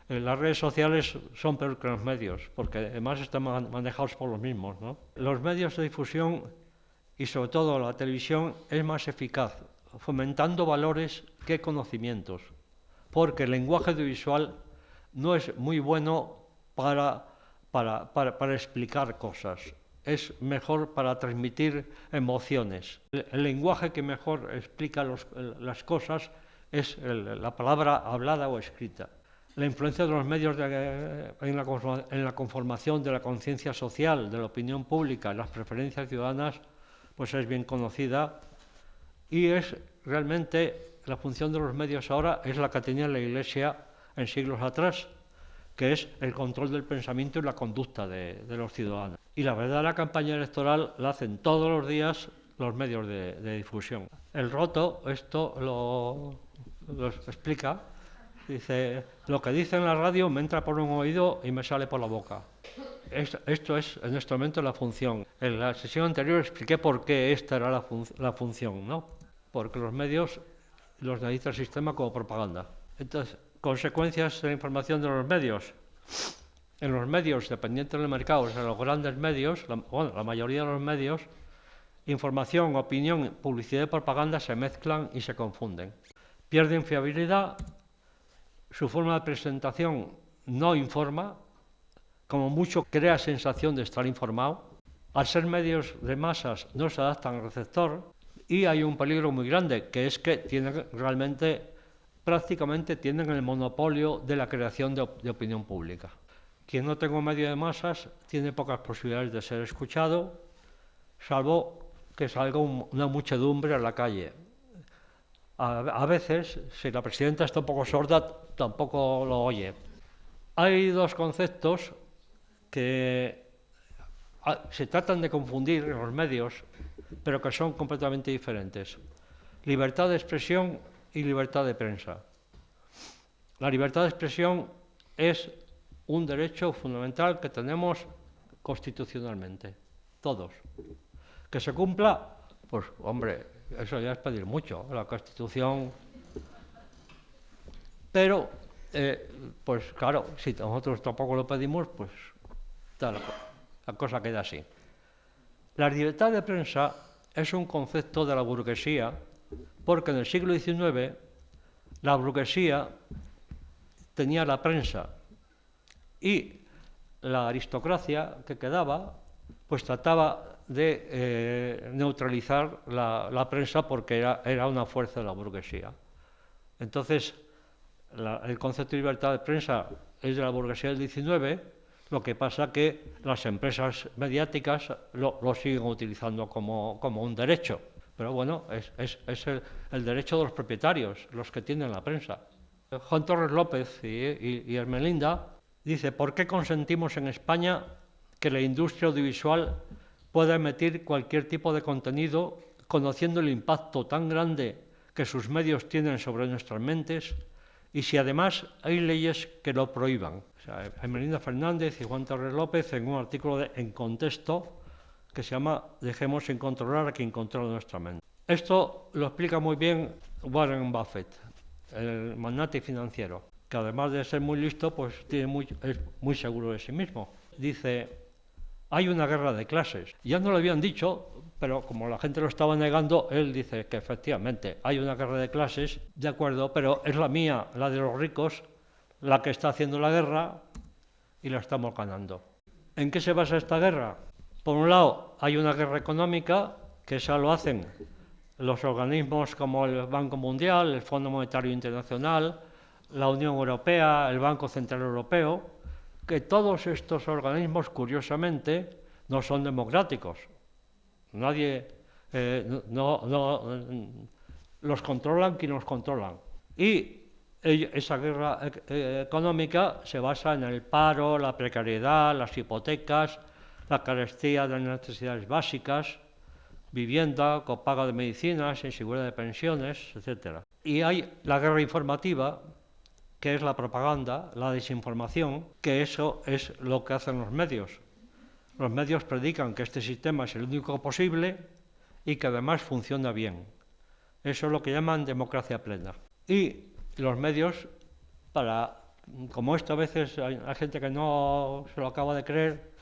las redes sociales son peor que los medios, porque además están manejados por los mismos, ¿no? Los medios de difusión y sobre todo la televisión es más eficaz, fomentando valores que conocimientos, porque el lenguaje audiovisual no es muy bueno para explicar cosas, es mejor para transmitir emociones. El lenguaje que mejor explica las cosas es la palabra hablada o escrita. La influencia de los medios en la conformación de la conciencia social, de la opinión pública, las preferencias ciudadanas, pues es bien conocida, y es realmente la función de los medios ahora es la que tenía la Iglesia en siglos atrás, que es el control del pensamiento y la conducta de los ciudadanos. Y la verdadera campaña electoral la hacen todos los días los medios de difusión. El Roto esto lo explica, dice: lo que dice en la radio me entra por un oído y me sale por la boca. Esto es en este momento la función. En la sesión anterior expliqué por qué esta era la función, ¿no? Porque los medios los necesita el sistema como propaganda. Entonces, consecuencias de la información de los medios. En los medios dependientes del mercado, o sea, los grandes medios, la mayoría de los medios, información, opinión, publicidad y propaganda se mezclan y se confunden. Pierden fiabilidad, su forma de presentación no informa, como mucho crea sensación de estar informado. Al ser medios de masas no se adaptan al receptor, y hay un peligro muy grande, que es que prácticamente tienen el monopolio de la creación de opinión pública. Quien no tenga un medio de masas tiene pocas posibilidades de ser escuchado, salvo que salga una muchedumbre a la calle. A veces, si la presidenta está un poco sorda, tampoco lo oye. Hay dos conceptos que se tratan de confundir en los medios, pero que son completamente diferentes: libertad de expresión y libertad de prensa. La libertad de expresión es un derecho fundamental que tenemos constitucionalmente, todos. Que se cumpla, pues hombre, eso ya es pedir mucho, la Constitución. Pero, pues claro, si nosotros tampoco lo pedimos, pues la cosa queda así. La libertad de prensa es un concepto de la burguesía, porque en el siglo XIX la burguesía tenía la prensa y la aristocracia que quedaba pues trataba de neutralizar la prensa porque era una fuerza de la burguesía. Entonces, el concepto de libertad de prensa es de la burguesía del XIX, lo que pasa que las empresas mediáticas lo siguen utilizando como un derecho. Pero bueno, es el derecho de los propietarios, los que tienen la prensa. Juan Torres López y Ermelinda dice: ¿por qué consentimos en España que la industria audiovisual pueda emitir cualquier tipo de contenido, conociendo el impacto tan grande que sus medios tienen sobre nuestras mentes, y si además hay leyes que lo prohíban? O sea, Ermelinda Fernández y Juan Torres López en un artículo En Contexto que se llama Dejemos sin controlar a quien controla nuestra mente. Esto lo explica muy bien Warren Buffett, el magnate financiero, que además de ser muy listo, pues es muy seguro de sí mismo. Dice: hay una guerra de clases. Ya no lo habían dicho, pero como la gente lo estaba negando, él dice que efectivamente hay una guerra de clases, de acuerdo, pero es la mía, la de los ricos, la que está haciendo la guerra y la estamos ganando. ¿En qué se basa esta guerra? Por un lado, hay una guerra económica, que esa lo hacen los organismos como el Banco Mundial, el Fondo Monetario Internacional, la Unión Europea, el Banco Central Europeo, que todos estos organismos, curiosamente, no son democráticos. Nadie los controlan quienes los controlan. Y esa guerra económica se basa en el paro, la precariedad, las hipotecas, la carestía de las necesidades básicas, vivienda, copago de medicinas, inseguridad de pensiones, etc. Y hay la guerra informativa, que es la propaganda, la desinformación, que eso es lo que hacen los medios. Los medios predican que este sistema es el único posible y que además funciona bien. Eso es lo que llaman democracia plena. Y los medios, como esto a veces hay gente que no se lo acaba de creer,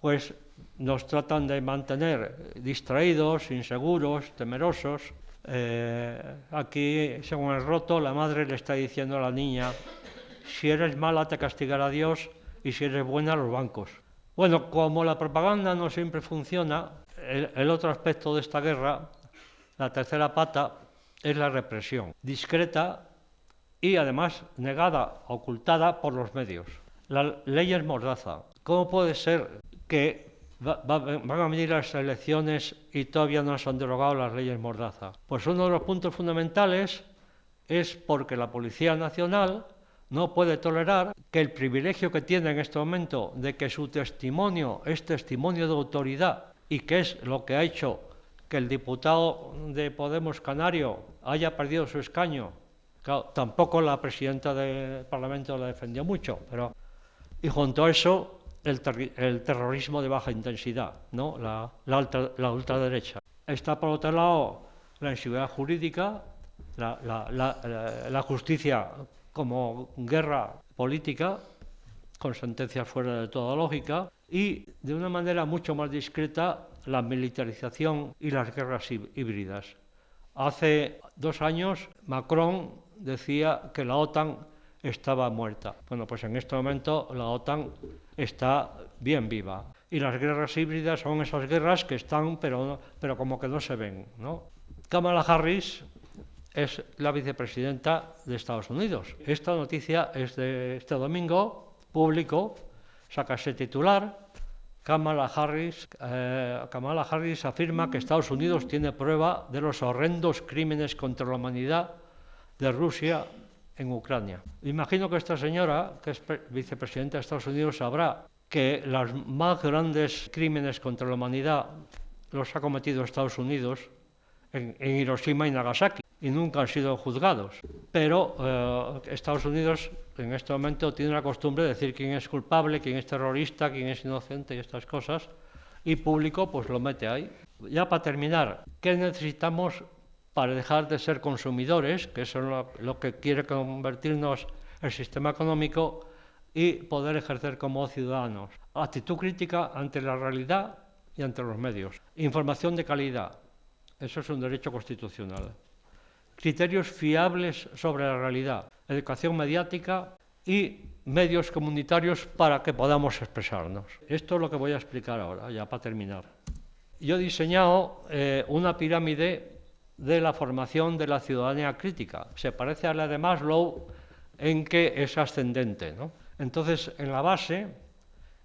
pues nos tratan de mantener distraídos, inseguros, temerosos. Aquí, según el roto, la madre le está diciendo a la niña: si eres mala te castigará Dios y si eres buena los bancos. Bueno, como la propaganda no siempre funciona, el otro aspecto de esta guerra, la tercera pata, es la represión, discreta y además negada, ocultada por los medios. La ley es mordaza. ¿Cómo puede ser que van a venir las elecciones y todavía no se han derogado las leyes mordaza? Pues uno de los puntos fundamentales es porque la Policía Nacional no puede tolerar que el privilegio que tiene en este momento de que su testimonio es testimonio de autoridad y que es lo que ha hecho que el diputado de Podemos Canario haya perdido su escaño. Claro, tampoco la presidenta del Parlamento la defendió mucho, y junto a eso el terrorismo de baja intensidad, ¿no? la ultraderecha. Está por otro lado la inseguridad jurídica, la justicia como guerra política, con sentencias fuera de toda lógica, y de una manera mucho más discreta la militarización y las guerras híbridas. Hace 2 años Macron decía que la OTAN estaba muerta. Bueno, pues en este momento la OTAN está bien viva. Y las guerras híbridas son esas guerras que están, pero como que no se ven, ¿no? Kamala Harris es la vicepresidenta de Estados Unidos. Esta noticia es de este domingo, público, saca ese titular. Kamala Harris afirma que Estados Unidos tiene prueba de los horrendos crímenes contra la humanidad de Rusia en Ucrania. Imagino que esta señora, que es vicepresidenta de Estados Unidos, sabrá que los más grandes crímenes contra la humanidad los ha cometido Estados Unidos en Hiroshima y Nagasaki, y nunca han sido juzgados. Pero Estados Unidos en este momento tiene la costumbre de decir quién es culpable, quién es terrorista, quién es inocente y estas cosas, y público pues lo mete ahí. Ya para terminar, ¿qué necesitamos para dejar de ser consumidores, que eso es lo que quiere convertirnos el sistema económico, y poder ejercer como ciudadanos? Actitud crítica ante la realidad y ante los medios. Información de calidad, eso es un derecho constitucional. Criterios fiables sobre la realidad, educación mediática y medios comunitarios para que podamos expresarnos. Esto es lo que voy a explicar ahora, ya para terminar. Yo he diseñado una pirámide de la formación de la ciudadanía crítica. Se parece a la de Maslow en que es ascendente, ¿no? Entonces, en la base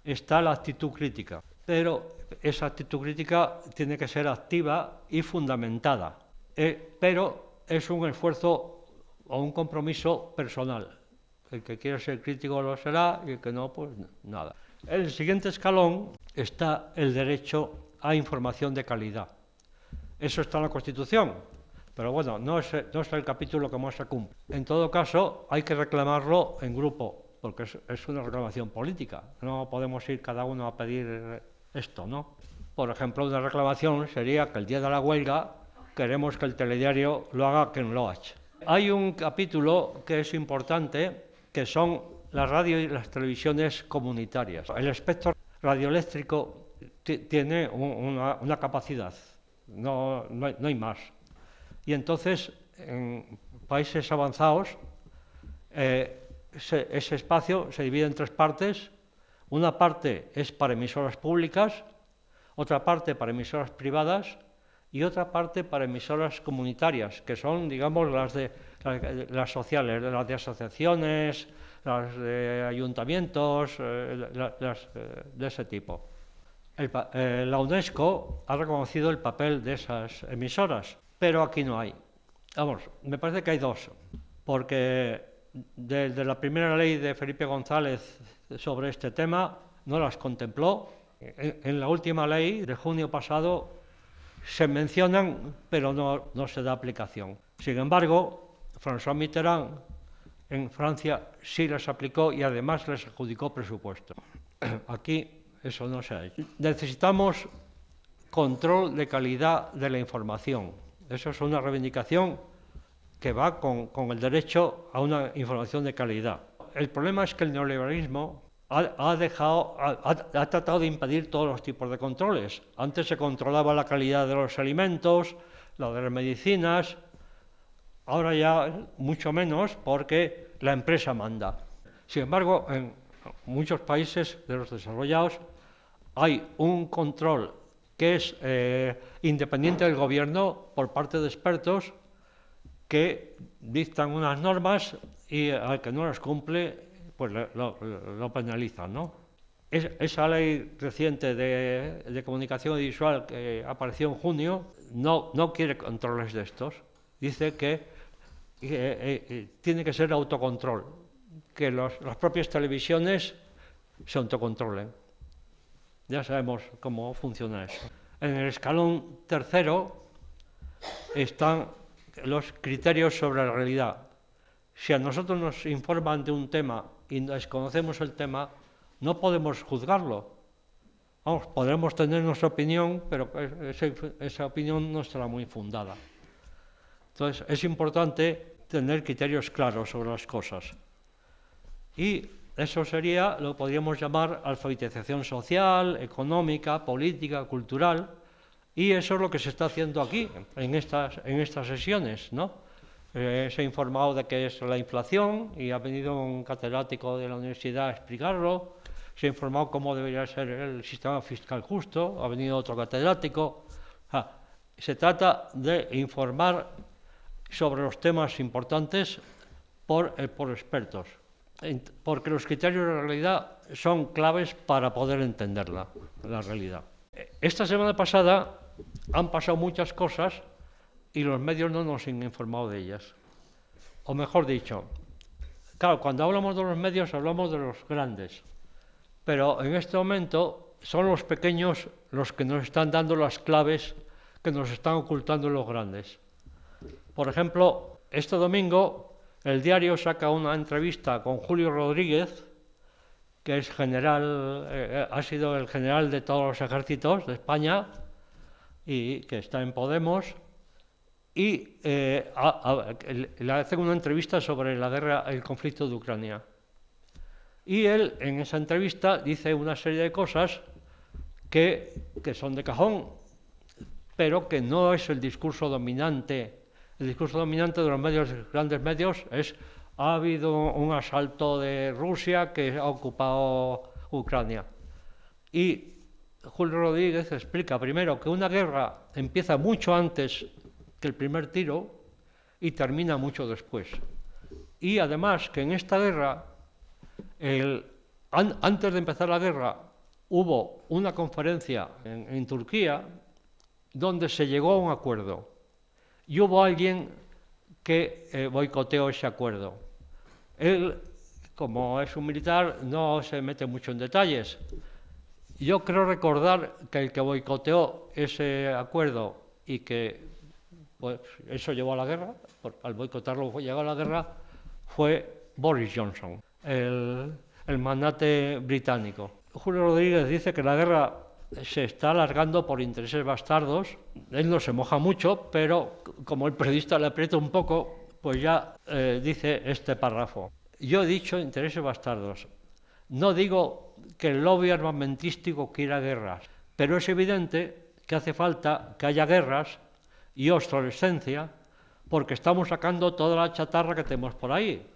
está la actitud crítica, pero esa actitud crítica tiene que ser activa y fundamentada, pero es un esfuerzo o un compromiso personal. El que quiera ser crítico lo será y el que no, pues nada. En el siguiente escalón está el derecho a información de calidad. Eso está en la Constitución, pero bueno, no es el capítulo que más se cumple. En todo caso, hay que reclamarlo en grupo, porque es una reclamación política. No podemos ir cada uno a pedir esto, ¿no? Por ejemplo, una reclamación sería que el día de la huelga queremos que el telediario lo haga Ken Loach. Hay un capítulo que es importante, que son las radio y las televisiones comunitarias. El espectro radioeléctrico tiene una capacidad, no hay más. Y entonces, en países avanzados, ese espacio se divide en tres partes. Una parte es para emisoras públicas, otra parte para emisoras privadas y otra parte para emisoras comunitarias, que son, digamos, las sociales, las de asociaciones, las de ayuntamientos, las de ese tipo. La UNESCO ha reconocido el papel de esas emisoras, pero aquí no hay. Vamos, me parece que hay dos, porque desde la primera ley de Felipe González sobre este tema no las contempló. En la última ley de junio pasado se mencionan, pero no se da aplicación. Sin embargo, François Mitterrand en Francia sí les aplicó y además les adjudicó presupuesto. Aquí eso no se ha hecho. Necesitamos control de calidad de la información. Eso es una reivindicación que va con el derecho a una información de calidad. El problema es que el neoliberalismo ha tratado de impedir todos los tipos de controles. Antes se controlaba la calidad de los alimentos, la de las medicinas, ahora ya mucho menos porque la empresa manda. Sin embargo, en muchos países de los desarrollados hay un control que es independiente del gobierno por parte de expertos que dictan unas normas y al que no las cumple pues lo penalizan, ¿no? Esa ley reciente de comunicación audiovisual que apareció en junio no quiere controles de estos. Dice que tiene que ser autocontrol, que las propias televisiones se autocontrolen. Ya sabemos cómo funciona eso. En el escalón tercero están los criterios sobre la realidad. Si a nosotros nos informan de un tema y desconocemos el tema, no podemos juzgarlo. Vamos, podremos tener nuestra opinión, pero esa opinión no estará muy fundada. Entonces, es importante tener criterios claros sobre las cosas. Y eso sería, lo podríamos llamar alfabetización social, económica, política, cultural, y eso es lo que se está haciendo aquí, en estas sesiones, ¿no? Se ha informado de qué es la inflación y ha venido un catedrático de la universidad a explicarlo. Se ha informado cómo debería ser el sistema fiscal justo, ha venido otro catedrático. Se trata de informar sobre los temas importantes por expertos, porque los criterios de la realidad son claves para poder entender la realidad. Esta semana pasada han pasado muchas cosas y los medios no nos han informado de ellas. O mejor dicho, claro, cuando hablamos de los medios hablamos de los grandes, pero en este momento son los pequeños los que nos están dando las claves que nos están ocultando los grandes. Por ejemplo, este domingo el diario saca una entrevista con Julio Rodríguez, que es general, ha sido el general de todos los ejércitos de España y que está en Podemos, y le hacen una entrevista sobre la guerra, el conflicto de Ucrania. Y él, en esa entrevista, dice una serie de cosas que son de cajón, pero que no es el discurso dominante. El discurso dominante de los grandes medios es: ha habido un asalto de Rusia que ha ocupado Ucrania. Y Julio Rodríguez explica primero que una guerra empieza mucho antes que el primer tiro y termina mucho después. Y además que en esta guerra, antes de empezar la guerra, hubo una conferencia en Turquía donde se llegó a un acuerdo. Y hubo alguien que boicoteó ese acuerdo. Él, como es un militar, no se mete mucho en detalles. Yo creo recordar que el que boicoteó ese acuerdo y que pues, eso llevó a la guerra, al boicotarlo llegó a la guerra, fue Boris Johnson, el magnate británico. Julio Rodríguez dice que la guerra se está alargando por intereses bastardos. Él no se moja mucho, pero como el periodista le aprieta un poco, pues ya dice este párrafo. Yo he dicho intereses bastardos. No digo que el lobby armamentístico quiera guerras, pero es evidente que hace falta que haya guerras y obsolescencia, porque estamos sacando toda la chatarra que tenemos por ahí.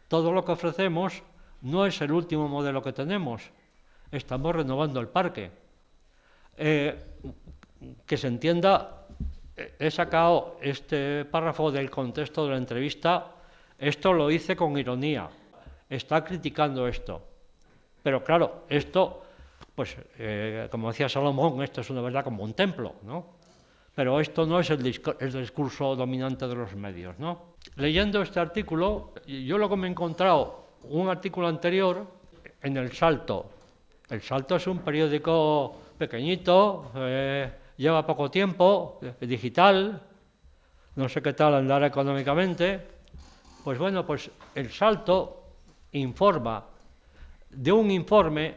Todo lo que ofrecemos no es el último modelo que tenemos. Estamos renovando el parque. Que se entienda, he sacado este párrafo del contexto de la entrevista. Esto lo hice con ironía. Está criticando esto. Pero claro, esto, pues, como decía Salomón, esto es una verdad como un templo, ¿no? Pero esto no es el discurso dominante de los medios, ¿no? Leyendo este artículo, yo luego me he encontrado un artículo anterior en El Salto. El Salto es un periódico pequeñito, lleva poco tiempo, digital, no sé qué tal andará económicamente. Pues bueno, pues El Salto informa de un informe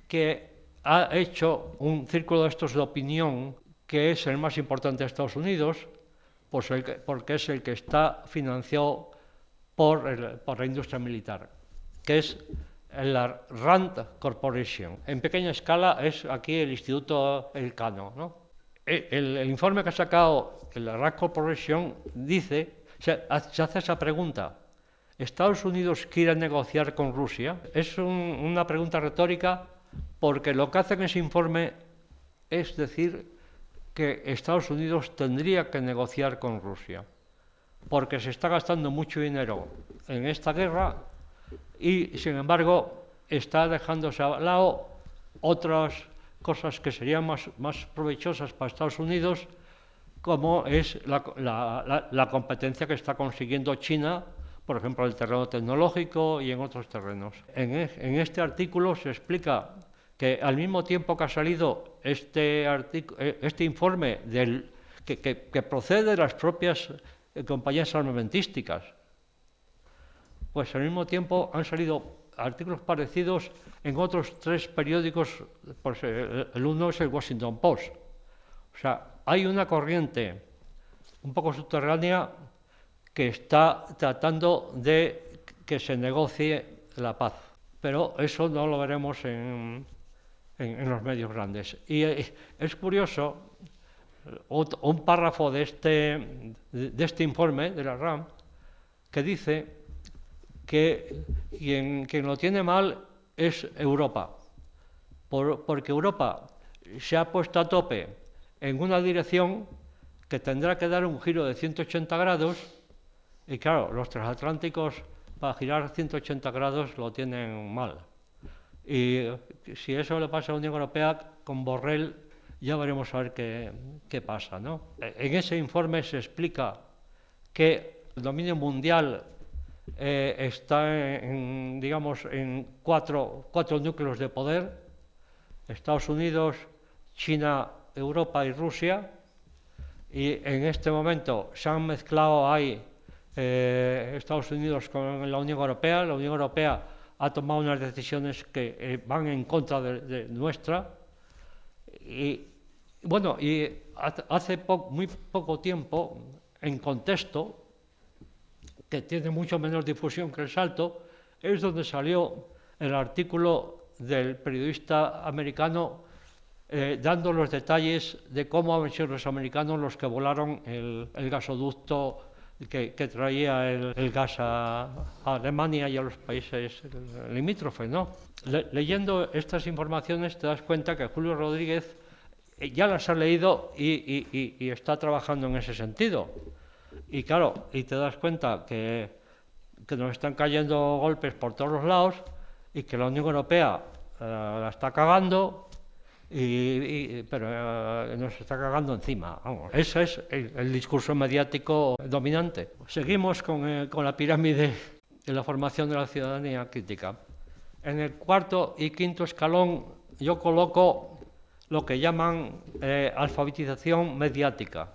que ha hecho un círculo de estos de opinión, que es el más importante de Estados Unidos, pues porque es el que está financiado por la industria militar, que es la RAND Corporation. En pequeña escala es aquí el Instituto Elcano, ¿no? El informe que ha sacado la RAND Corporation dice, se hace esa pregunta: ¿Estados Unidos quiere negociar con Rusia? Es una pregunta retórica, porque lo que hace en ese informe es decir que Estados Unidos tendría que negociar con Rusia, porque se está gastando mucho dinero en esta guerra y, sin embargo, está dejándose a lado otras cosas que serían más provechosas para Estados Unidos, como es la competencia que está consiguiendo China, por ejemplo, en el terreno tecnológico y en otros terrenos. En este artículo se explica que al mismo tiempo que ha salido este informe que procede de las propias compañías armamentísticas, pues al mismo tiempo han salido artículos parecidos en otros 3 periódicos. Pues el uno es el Washington Post. O sea, hay una corriente un poco subterránea que está tratando de que se negocie la paz, pero eso no lo veremos en los medios grandes. Y es curioso, un párrafo de este informe de la RAM, que dice que quien lo tiene mal es Europa, porque Europa se ha puesto a tope en una dirección que tendrá que dar un giro de 180 grados, y claro, los transatlánticos para girar 180 grados lo tienen mal. Y si eso le pasa a la Unión Europea con Borrell, ya veremos a ver qué pasa, ¿no? En ese informe se explica que el dominio mundial está en cuatro núcleos de poder: Estados Unidos, China, Europa y Rusia. Y en este momento se han mezclado ahí Estados Unidos con la Unión Europea. La Unión Europea ha tomado unas decisiones que van en contra de nuestra. Y bueno, y hace muy poco tiempo, en Contexto, que tiene mucho menos difusión que El Salto, es donde salió el artículo del periodista americano dando los detalles de cómo han sido los americanos los que volaron el gasoducto que traía el gas a Alemania y a los países limítrofes, ¿no? Leyendo estas informaciones te das cuenta que Julio Rodríguez ya las ha leído y está trabajando en ese sentido. Y claro, y te das cuenta que nos están cayendo golpes por todos los lados y que la Unión Europea la está cagando, pero nos está cagando encima. Vamos. Ese es el discurso mediático dominante. Seguimos con la pirámide de la formación de la ciudadanía crítica. En el cuarto y quinto escalón yo coloco lo que llaman alfabetización mediática.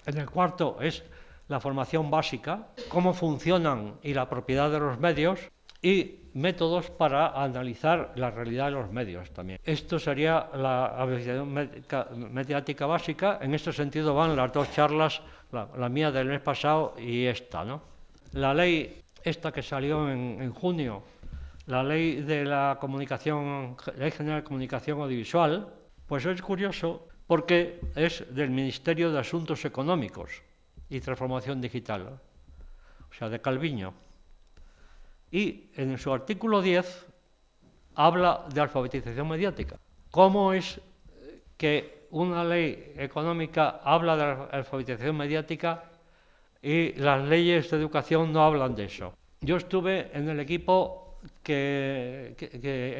En el cuarto es la formación básica, cómo funcionan y la propiedad de los medios, y métodos para analizar la realidad de los medios también. Esto sería la alfabetización mediática básica. En este sentido van las dos charlas, la mía del mes pasado y esta, ¿no? La ley esta que salió en junio, la ley de la comunicación, Ley General de Comunicación Audiovisual, pues es curioso porque es del Ministerio de Asuntos Económicos y Transformación Digital, o sea, de Calviño. Y en su artículo 10 habla de alfabetización mediática. ¿Cómo es que una ley económica habla de alfabetización mediática y las leyes de educación no hablan de eso? Yo estuve en el equipo que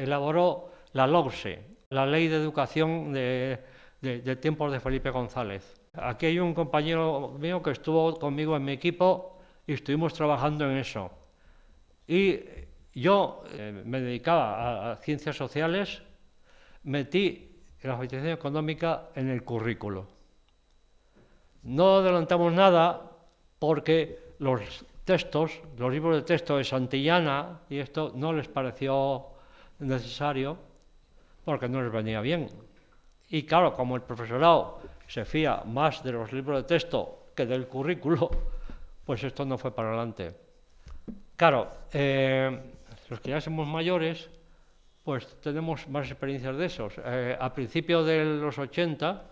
elaboró la LOGSE, la Ley de Educación de tiempos de Felipe González. Aquí hay un compañero mío que estuvo conmigo en mi equipo y estuvimos trabajando en eso. Y yo me dedicaba a ciencias sociales, metí la alfabetización económica en el currículo. No adelantamos nada porque los textos, los libros de texto de Santillana y esto no les pareció necesario porque no les venía bien. Y claro, como el profesorado se fía más de los libros de texto que del currículo, pues esto no fue para adelante. Claro, los que ya somos mayores, pues tenemos más experiencias de esos. A principios de los 80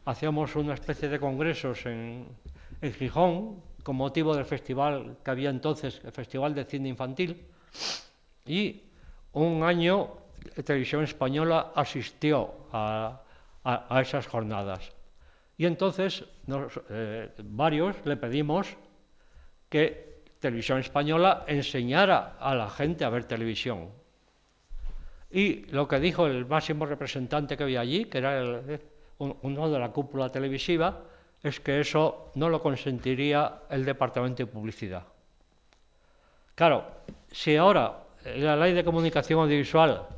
hacíamos una especie de congresos en Gijón con motivo del festival que había entonces, el Festival de Cine Infantil, y un año Televisión Española asistió a esas jornadas. Y entonces varios le pedimos que Televisión Española enseñara a la gente a ver televisión. Y lo que dijo el máximo representante que había allí, que era uno de la cúpula televisiva, es que eso no lo consentiría el Departamento de Publicidad. Claro, si ahora la Ley de Comunicación Audiovisual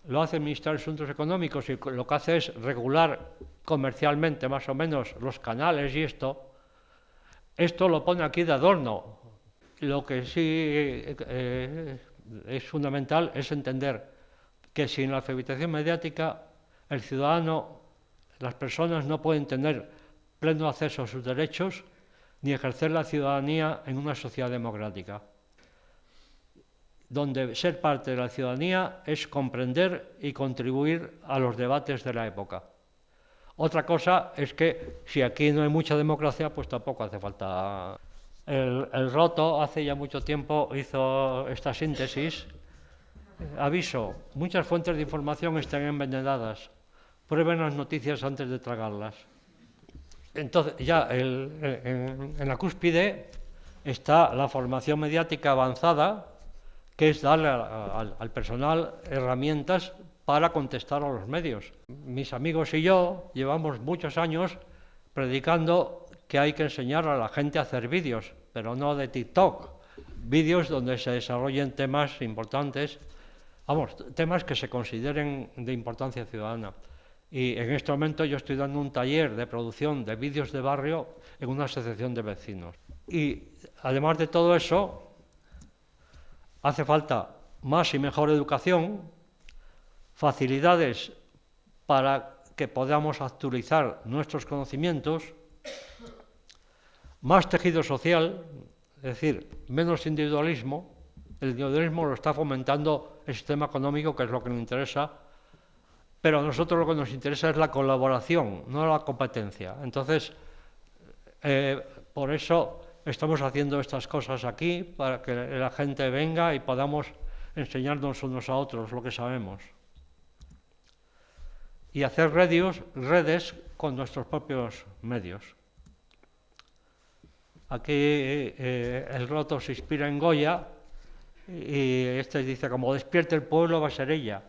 lo hace el Ministerio de Asuntos Económicos y lo que hace es regular comercialmente más o menos los canales y esto lo pone aquí de adorno. Lo que sí es fundamental es entender que sin la alfabetización mediática el ciudadano, las personas no pueden tener pleno acceso a sus derechos ni ejercer la ciudadanía en una sociedad democrática, donde ser parte de la ciudadanía es comprender y contribuir a los debates de la época. Otra cosa es que si aquí no hay mucha democracia, pues tampoco hace falta. El Roto hace ya mucho tiempo hizo esta síntesis. Aviso, muchas fuentes de información están envenenadas. Prueben las noticias antes de tragarlas. Entonces, ya en la cúspide está la formación mediática avanzada, que es darle al personal herramientas para contestar a los medios. Mis amigos y yo llevamos muchos años predicando que hay que enseñar a la gente a hacer vídeos, pero no de TikTok, vídeos donde se desarrollen temas importantes, vamos, temas que se consideren de importancia ciudadana. Y en este momento yo estoy dando un taller de producción de vídeos de barrio en una asociación de vecinos. Y además de todo eso, hace falta más y mejor educación, facilidades para que podamos actualizar nuestros conocimientos, más tejido social, es decir, menos individualismo. El individualismo lo está fomentando el sistema económico, que es lo que nos interesa, pero a nosotros lo que nos interesa es la colaboración, no la competencia. Entonces, por eso estamos haciendo estas cosas aquí, para que la gente venga y podamos enseñarnos unos a otros lo que sabemos. Y hacer redes con nuestros propios medios. Aquí el roto se inspira en Goya y este dice, como despierte el pueblo va a ser ella.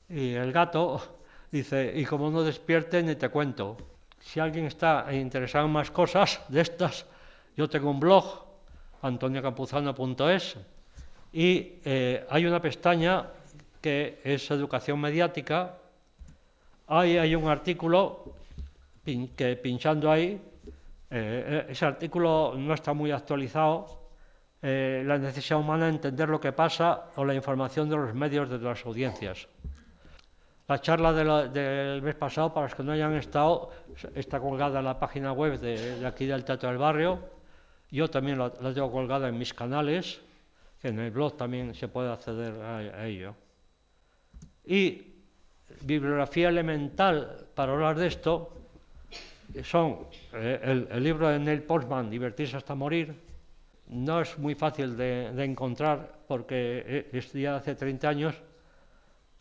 Y el gato dice, y como no despierte ni te cuento. Si alguien está interesado en más cosas de estas, yo tengo un blog, antoniocampuzano.es, y hay una pestaña que es educación mediática. Ahí hay un artículo que pinchando ahí, ese artículo no está muy actualizado, la necesidad humana de entender lo que pasa o la información de los medios de las audiencias. La charla del mes pasado, para los que no hayan estado, está colgada en la página web de aquí del Teatro del Barrio. Yo también la tengo colgada en mis canales, que en el blog también se puede acceder a ello. Y bibliografía elemental para hablar de esto son el libro de Neil Postman, Divertirse hasta morir. No es muy fácil de encontrar porque es ya hace 30 años.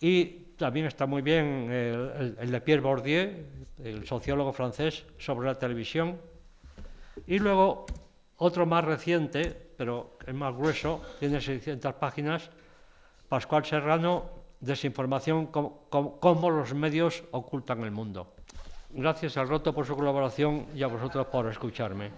Y también está muy bien el de Pierre Bourdieu, el sociólogo francés, sobre la televisión. Y luego otro más reciente, pero es más grueso, tiene 600 páginas, Pascual Serrano, Desinformación, cómo los medios ocultan el mundo. Gracias al Roto por su colaboración y a vosotros por escucharme.